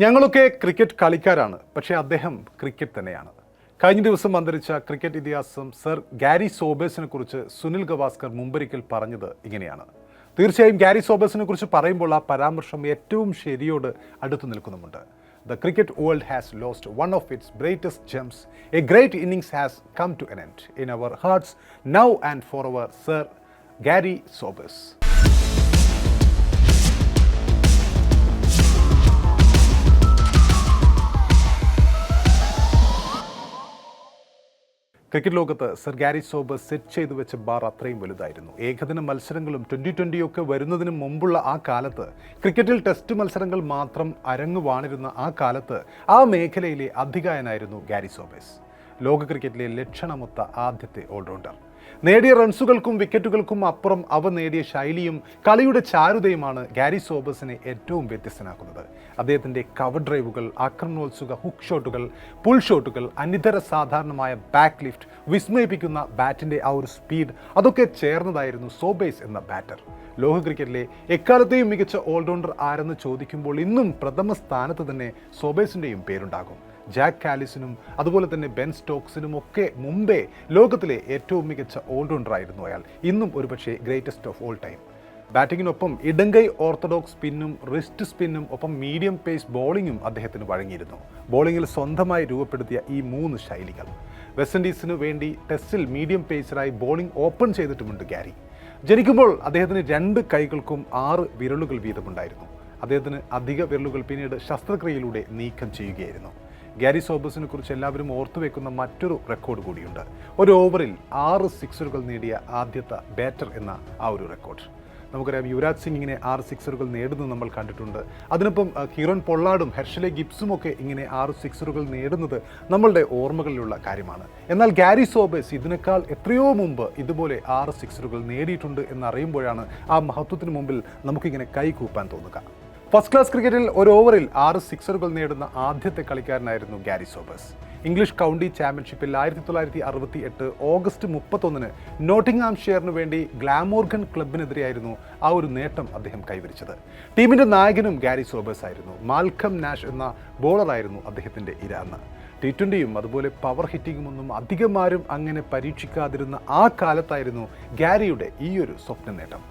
ഞങ്ങളൊക്കെ ക്രിക്കറ്റ് കളിക്കാരാണ്, പക്ഷേ അദ്ദേഹം ക്രിക്കറ്റ് തന്നെയാണ്. കഴിഞ്ഞ ദിവസം അന്തരിച്ച ക്രിക്കറ്റ് ഇതിഹാസം സർ ഗാരി സോബേഴ്സിനെ കുറിച്ച് സുനിൽ ഗവാസ്കർ മുമ്പൊരിക്കൽ പറഞ്ഞത് ഇങ്ങനെയാണ്. തീർച്ചയായും ഗാരി സോബേഴ്സിനെ കുറിച്ച് പറയുമ്പോൾ ആ പരാമർശം ഏറ്റവും ശരിയോട് അടുത്തു നിൽക്കുന്നുമുണ്ട്. The cricket world has lost one of its greatest gems. A great innings has come to an end. In our hearts, now and forever, Sir Gary Sobers. Cricket ലോകത്ത് സർ ഗാരി സോബേഴ്സ് സെറ്റ് ചെയ്തു വെച്ച bar അത്രയും വലുതായിരുന്നു. ഏകദിന മത്സരങ്ങളും 2020 ഒക്കെ വരുന്നതിന് മുമ്പുള്ള ആ കാലത്ത്, ക്രിക്കറ്റിൽ ടെസ്റ്റ് മത്സരങ്ങൾ മാത്രം അരങ്ങുവാണിരുന്ന ആ കാലത്ത് ആ മേഖലയിലെ അധികായനായിരുന്നു ഗാരി സോബേഴ്സ്. ലോക ക്രിക്കറ്റിലെ ലക്ഷണമൊത്ത ആദ്യത്തെ ഓൾറൗണ്ടർ. നേടിയ റൺസുകൾക്കും വിക്കറ്റുകൾക്കും അപ്പുറം അവ നേടിയ ശൈലിയും കളിയുടെ ചാരുതയുമാണ് ഗാരി സോബേഴ്സിനെ ഏറ്റവും വ്യത്യസ്തനാക്കുന്നത്. അദ്ദേഹത്തിൻ്റെ കവർ ഡ്രൈവുകൾ, ആക്രമണോത്സുക ഹുക്ക് ഷോട്ടുകൾ, പുൾ ഷോട്ടുകൾ, അനിതര സാധാരണമായ ബാക്ക് ലിഫ്റ്റ്, വിസ്മയിപ്പിക്കുന്ന ബാറ്റിൻ്റെ ആ ഒരു സ്പീഡ്, അതൊക്കെ ചേർന്നതായിരുന്നു സോബേഴ്സ് എന്ന ബാറ്റർ. ലോക ക്രിക്കറ്റിലെ എക്കാലത്തെയും മികച്ച ഓൾറൗണ്ടർ ആരെന്ന് ചോദിക്കുമ്പോൾ ഇന്നും പ്രഥമ സ്ഥാനത്ത് തന്നെ സോബേഴ്സിൻ്റെയും പേരുണ്ടാകും. ജാക്ക് കാലിസിനും അതുപോലെ തന്നെ ബെൻ സ്റ്റോക്സിനും ഒക്കെ മുമ്പേ ലോകത്തിലെ ഏറ്റവും മികച്ച ഓൾറൗണ്ടറായിരുന്നു അയാൾ. ഇന്നും ഒരുപക്ഷെ ഗ്രേറ്റസ്റ്റ് ഓഫ് ഓൾ ടൈം. ബാറ്റിങ്ങിനൊപ്പം ഇടങ്കൈ ഓർത്തഡോക്സ് സ്പിന്നും റിസ്റ്റ് സ്പിന്നും ഒപ്പം മീഡിയം പേസ് ബോളിങ്ങും അദ്ദേഹത്തിന് വഴങ്ങിയിരുന്നു. ബോളിങ്ങിൽ സ്വന്തമായി രൂപപ്പെടുത്തിയ ഈ 3 ശൈലികൾ. വെസ്റ്റ് ഇൻഡീസിന് വേണ്ടി ടെസ്റ്റിൽ മീഡിയം പേസറായി ബോളിംഗ് ഓപ്പൺ ചെയ്തിട്ടുമുണ്ട് ഗാരി. ജനിക്കുമ്പോൾ അദ്ദേഹത്തിന് 2 കൈകൾക്കും 6 വിരലുകൾ വീതമുണ്ടായിരുന്നു. അദ്ദേഹത്തിന് അധിക വിരലുകൾ പിന്നീട് ശസ്ത്രക്രിയയിലൂടെ നീക്കം ചെയ്യുകയായിരുന്നു. ഗാരി സോബേഴ്സിനെ കുറിച്ച് എല്ലാവരും ഓർത്തുവെക്കുന്ന മറ്റൊരു റെക്കോർഡ് കൂടിയുണ്ട്. ഒരു ഓവറിൽ 6 സിക്സറുകൾ നേടിയ ആദ്യത്തെ ബാറ്റർ എന്ന ആ ഒരു റെക്കോർഡ്. നമുക്കറിയാം, യുവരാജ് സിംഗ് ഇങ്ങനെ 6 സിക്സറുകൾ നേടുന്നത് നമ്മൾ കണ്ടിട്ടുണ്ട്. അതിനൊപ്പം കീറോൻ പൊള്ളാർഡും ഹെർഷലെ ഗിബ്സും ഒക്കെ ഇങ്ങനെ 6 സിക്സറുകൾ നേടുന്നത് നമ്മളുടെ ഓർമ്മകളിലുള്ള കാര്യമാണ്. എന്നാൽ ഗാരി സോബേഴ്സ് ഇതിനേക്കാൾ എത്രയോ മുമ്പ് ഇതുപോലെ 6 സിക്സറുകൾ നേടിയിട്ടുണ്ട് എന്നറിയുമ്പോഴാണ് ആ മഹത്വത്തിന് മുമ്പിൽ നമുക്കിങ്ങനെ കൈകൂപ്പാൻ തോന്നുക. ഫസ്റ്റ് ക്ലാസ് ക്രിക്കറ്റിൽ ഒരു ഓവറിൽ 6 സിക്സറുകൾ നേടുന്ന ആദ്യത്തെ കളിക്കാരനായിരുന്നു ഗാരി സോബേഴ്സ്. ഇംഗ്ലീഷ് കൗണ്ടി ചാമ്പ്യൻഷിപ്പിൽ 1968 ഓഗസ്റ്റ് 31 നോട്ടിംഗ്ഹാംഷെയറിന് വേണ്ടി ഗ്ലാമോർഗൻ ക്ലബിനെതിരെയായിരുന്നു ആ ഒരു നേട്ടം അദ്ദേഹം കൈവരിച്ചത്. ടീമിൻ്റെ നായകനും ഗാരി സോബേഴ്സ് ആയിരുന്നു. മാൽക്കം നാഷ് എന്ന ബോളറായിരുന്നു അദ്ദേഹത്തിൻ്റെ ഇര അന്ന്. T20യും അതുപോലെ പവർ ഹിറ്റിങ്ങുമൊന്നും അധികമാരും അങ്ങനെ പരീക്ഷിക്കാതിരുന്ന ആ കാലത്തായിരുന്നു ഗാരിയുടെ ഈ ഒരു സ്വപ്ന നേട്ടം.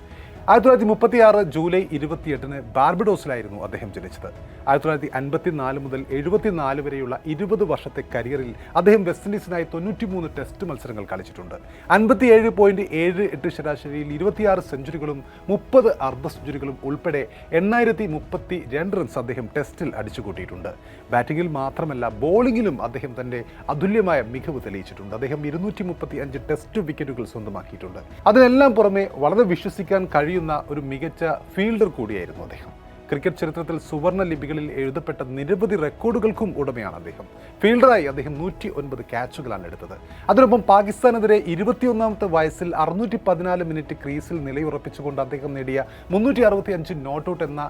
1936 ജൂലൈ 28 ബാർബഡോസിലായിരുന്നു അദ്ദേഹം ജനിച്ചത്. 1954 മുതൽ 74 വരെയുള്ള 20 വർഷത്തെ കരിയറിൽ അദ്ദേഹം വെസ്റ്റ് ഇൻഡീസിനായി 93 ടെസ്റ്റ് മത്സരങ്ങൾ കളിച്ചിട്ടുണ്ട്. 57.78 ശരാശരിയിൽ 26 സെഞ്ചുറികളും 30 അർദ്ധ സെഞ്ചുറികളും ഉൾപ്പെടെ 8032 റൺസ് അദ്ദേഹം ടെസ്റ്റിൽ അടിച്ചുകൂട്ടിയിട്ടുണ്ട്. ബാറ്റിങ്ങിൽ മാത്രമല്ല, ബോളിങ്ങിലും അദ്ദേഹം തൻ്റെ അതുല്യമായ മികവ് തെളിയിച്ചിട്ടുണ്ട്. അദ്ദേഹം 235 ടെസ്റ്റ് വിക്കറ്റുകൾ സ്വന്തമാക്കിയിട്ടുണ്ട്. അതിനെല്ലാം പുറമെ വളരെ വിശ്വസിക്കാൻ കഴിയുന്ന ഒരു മികച്ച ഫീൽഡർ കൂടിയായിരുന്നു അദ്ദേഹം. ക്രിക്കറ്റ് ചരിത്രത്തിൽ സുവർണ ലിപികളിൽ എഴുതപ്പെട്ട നിരവധി റെക്കോർഡുകൾക്കും ഉടമയാണ് അദ്ദേഹം. ഫീൽഡറായി അദ്ദേഹം 109 ക്യാച്ചുകളാണ് എടുത്തത്. അതിനൊപ്പം പാകിസ്ഥാനെതിരെ 21ാമത്തെ വയസ്സിൽ 614 മിനിറ്റ് ക്രീസിൽ നിലയുറപ്പിച്ചുകൊണ്ട് അദ്ദേഹം നേടിയ 365 നോട്ട് ഔട്ട് എന്ന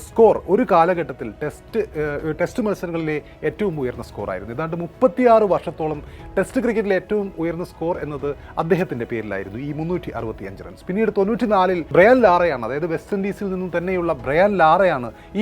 സ്കോർ ഒരു കാലഘട്ടത്തിൽ ടെസ്റ്റ് മത്സരങ്ങളിലെ ഏറ്റവും ഉയർന്ന സ്കോറായിരുന്നു. ഏതാണ്ട് 36 വർഷത്തോളം ടെസ്റ്റ് ക്രിക്കറ്റിലെ ഏറ്റവും ഉയർന്ന സ്കോർ എന്നത് അദ്ദേഹത്തിൻ്റെ പേരിലായിരുന്നു, ഈ 365 റൺസ്. പിന്നീട് 94-ൽ ബ്രയാൻ ലാറയാണ്, അതായത് വെസ്റ്റ് ഇൻഡീസിൽ നിന്നും തന്നെയുള്ള ബ്രയാൻ ലാറയാണ്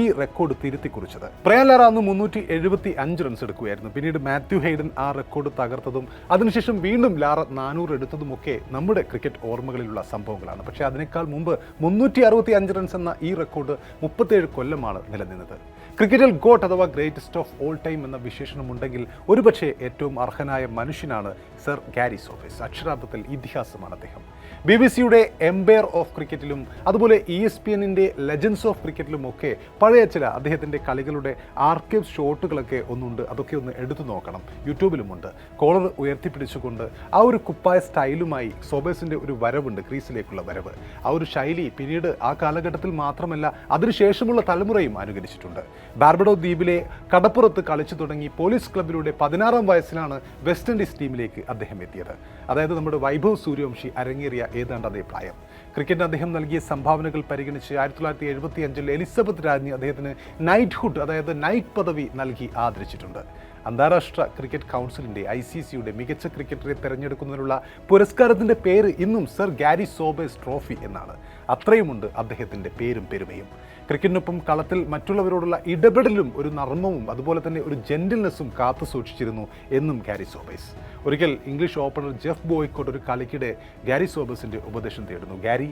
ഈ റെക്കോർഡ് തിരുത്തി കുറിച്ചത്. ബ്രയാൻ ലാറ അന്ന് 375 റൺസ് എടുക്കുകയായിരുന്നു. പിന്നീട് മാത്യു ഹെയ്ഡൻ ആ റെക്കോർഡ് തകർത്തതും അതിനുശേഷം വീണ്ടും ലാറ 400 എടുത്തതുമൊക്കെ നമ്മുടെ ക്രിക്കറ്റ് ഓർമ്മകളിലുള്ള സംഭവങ്ങളാണ്. പക്ഷേ അതിനേക്കാൾ മുമ്പ് 365 റൺസ് എന്ന ഈ റെക്കോർഡ് 37 കൊല്ലമാണ് നിലനിന്നത്. ക്രിക്കറ്റിൽ ഗോട്ട് അഥവാ ഗ്രേറ്റസ്റ്റ് ഓഫ് ഓൾ ടൈം എന്ന വിശേഷണമുണ്ടെങ്കിൽ ഒരുപക്ഷെ ഏറ്റവും അർഹനായ മനുഷ്യനാണ് സർ ഗാരി സോബേഴ്സ്. അക്ഷരാർത്ഥത്തിൽ ഇതിഹാസമാണ് അദ്ദേഹം. BBC-യുടെ എംപയർ ഓഫ് ക്രിക്കറ്റിലും അതുപോലെ ESPN-ന്റെ ലെജൻഡ്സ് ഓഫ് ക്രിക്കറ്റിലും ഒക്കെ പഴയ ചില അദ്ദേഹത്തിൻ്റെ കളികളുടെ ആർക്കൈവ് ഷോട്ടുകളൊക്കെ ഒന്നുണ്ട്. അതൊക്കെ ഒന്ന് എടുത്തു നോക്കണം. യൂട്യൂബിലുമുണ്ട്. കോളർ ഉയർത്തിപ്പിടിച്ചുകൊണ്ട് ആ ഒരു കുപ്പായ സ്റ്റൈലുമായി സോബേഴ്സിൻ്റെ ഒരു വരവുണ്ട്, ക്രീസിലേക്കുള്ള വരവ്. ആ ഒരു ശൈലി പിന്നീട് ആ കാലഘട്ടത്തിൽ മാത്രമല്ല അതിനുശേഷമുള്ള തലമുറയും അനുകരിച്ചിട്ടുണ്ട്. ബാർബഡോ ദ്വീപിലെ കടപ്പുറത്ത് കളിച്ചു തുടങ്ങി പോലീസ് ക്ലബിലൂടെ 16-ാം വയസ്സിലാണ് വെസ്റ്റ് ഇൻഡീസ് ടീമിലേക്ക് അദ്ദേഹം എത്തിയത്. അതായത് നമ്മുടെ വൈഭവ് സൂര്യവംശി അരങ്ങേറിയ ഏതാണ്ട് അതേ പ്രായം. ക്രിക്കറ്റിന് അദ്ദേഹം നൽകിയ സംഭാവനകൾ പരിഗണിച്ച് 1975-ൽ എലിസബത്ത് രാജ്ഞി അദ്ദേഹത്തിന് നൈറ്റ്ഹുഡ്, അതായത് നൈറ്റ് പദവി നൽകി ആദരിച്ചിട്ടുണ്ട്. അന്താരാഷ്ട്ര ക്രിക്കറ്റ് കൗൺസിലിൻ്റെ ICCയുടെ മികച്ച ക്രിക്കറ്ററെ തിരഞ്ഞെടുക്കുന്നതിനുള്ള പുരസ്കാരത്തിൻ്റെ പേര് ഇന്നും സർ ഗാരി സോബേഴ്സ് ട്രോഫി എന്നാണ്. അത്രയുമുണ്ട് അദ്ദേഹത്തിൻ്റെ പേരും പെരുമയും. ക്രിക്കറ്റിനൊപ്പം കളത്തിൽ മറ്റുള്ളവരോടുള്ള ഇടപെടലും ഒരു നർമ്മവും അതുപോലെ തന്നെ ഒരു ജെന്റിൽനെസ്സും കാത്തു സൂക്ഷിച്ചിരുന്നു എന്നും ഗാരി സോബേഴ്സ്. ഒരിക്കൽ ഇംഗ്ലീഷ് ഓപ്പണർ ജെഫ് ബോയ്ക്കോട്ട് ഒരു കളിക്കിടെ ഗാരി സോബേഴ്സിൻ്റെ ഉപദേശം തേടുന്നു. ഗാരി,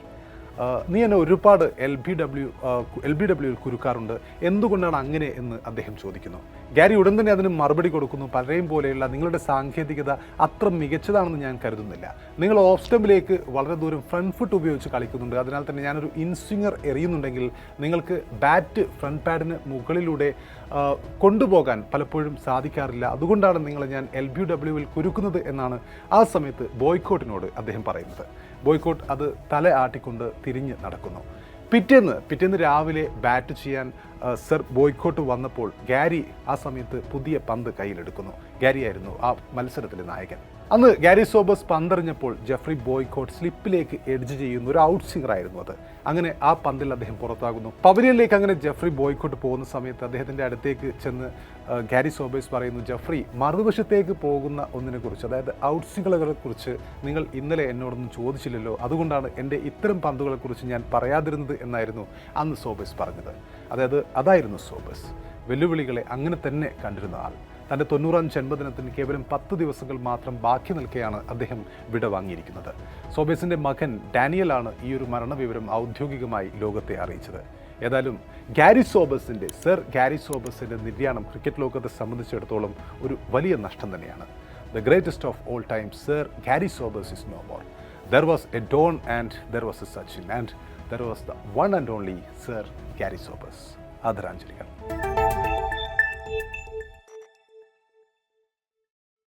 നീ എന്നെ ഒരുപാട് എൽ ബി ഡബ്ല്യുവിൽ കുരുക്കാറുണ്ട്, എന്തുകൊണ്ടാണ് അങ്ങനെ എന്ന് അദ്ദേഹം ചോദിക്കുന്നു. ഗാരി ഉടൻ തന്നെ അതിന് മറുപടി കൊടുക്കുന്നു. പലരെയും പോലെയുള്ള നിങ്ങളുടെ സാങ്കേതികത അത്ര മികച്ചതാണെന്ന് ഞാൻ കരുതുന്നില്ല. നിങ്ങൾ ഓഫ് സ്റ്റമ്പിലേക്ക് വളരെ ദൂരം ഫ്രണ്ട് ഫുട്ട് ഉപയോഗിച്ച് കളിക്കുന്നുണ്ട്. അതിനാൽ തന്നെ ഞാനൊരു ഇൻസ്വിങ്ങർ എറിയുന്നുണ്ടെങ്കിൽ നിങ്ങൾക്ക് ബാറ്റ് ഫ്രണ്ട് പാഡിന് മുകളിലൂടെ കൊണ്ടുപോകാൻ പലപ്പോഴും സാധിക്കാറില്ല. അതുകൊണ്ടാണ് നിങ്ങളെ ഞാൻ എൽ ബി ഡബ്ല്യുവിൽ കുരുക്കുന്നത് എന്നാണ് ആ സമയത്ത് ബോയ്ക്കോട്ടിനോട് അദ്ദേഹം പറയുന്നത്. ബോയ്ക്കോട്ട് അത് തല ആട്ടിക്കൊണ്ട് തിരിഞ്ഞ് നടക്കുന്നു. പിറ്റേന്ന് രാവിലെ ബാറ്റ് ചെയ്യാൻ സർ ബോയ്ക്കോട്ട് വന്നപ്പോൾ ഗാരി ആ സമയത്ത് പുതിയ പന്ത് കയ്യിലെടുക്കുന്നു. ഗാരിയായിരുന്നു ആ മത്സരത്തിലെ നായകൻ. അന്ന് ഗാരി സോബേഴ്സ് പന്തെറിഞ്ഞപ്പോൾ ജെഫ്രി ബോയ്ക്കോട്ട് സ്ലിപ്പിലേക്ക് എഡ്ജ് ചെയ്യുന്ന ഒരു ഔട്ട് സ്വിംഗർ ആയിരുന്നു അത്. അങ്ങനെ ആ പന്തിൽ അദ്ദേഹം പുറത്താകുന്നു. പവലിയനിലേക്ക് അങ്ങനെ ജെഫ്രി ബോയ്ക്കോട്ട് പോകുന്ന സമയത്ത് അദ്ദേഹത്തിൻ്റെ അടുത്തേക്ക് ചെന്ന് ഗാരി സോബേഴ്സ് പറയുന്നു, ജെഫ്രി, മറുവശത്തേക്ക് പോകുന്ന ഒന്നിനെക്കുറിച്ച്, അതായത് ഔട്ട് സ്വിംഗറുകളെക്കുറിച്ച് നിങ്ങൾ ഇന്നലെ എന്നോടൊന്നും ചോദിച്ചില്ലല്ലോ, അതുകൊണ്ടാണ് എൻ്റെ ഇത്തരം പന്തുകളെക്കുറിച്ച് ഞാൻ പറയാതിരുന്നത് എന്നായിരുന്നു അന്ന് സോബേഴ്സ് പറഞ്ഞത്. അതായിരുന്നു സോബേഴ്സ്. വെല്ലുവിളികളെ അങ്ങനെ തന്നെ കണ്ടിരുന്ന ആൾ. തൻ്റെ 90ാം ജന്മദിനത്തിന് കേവലം 10 ദിവസങ്ങൾ മാത്രം ബാക്കി നിൽക്കെയാണ് അദ്ദേഹം വിടവാങ്ങിയിരിക്കുന്നത്. സോബേഴ്സിൻ്റെ മകൻ ഡാനിയലാണ് ഈ ഒരു മരണവിവരം ഔദ്യോഗികമായി ലോകത്തെ അറിയിച്ചത്. ഏതായാലും സർ ഗാരി സോബേഴ്സിൻ്റെ നിര്യാണം ക്രിക്കറ്റ് ലോകത്തെ സംബന്ധിച്ചിടത്തോളം ഒരു വലിയ നഷ്ടം തന്നെയാണ്. The greatest of all time, Sir Gary Sobers is no more. There was a Don and there was a Sachin and there was the one and only Sir Gary Sobers. ആദരാഞ്ജലികൾ.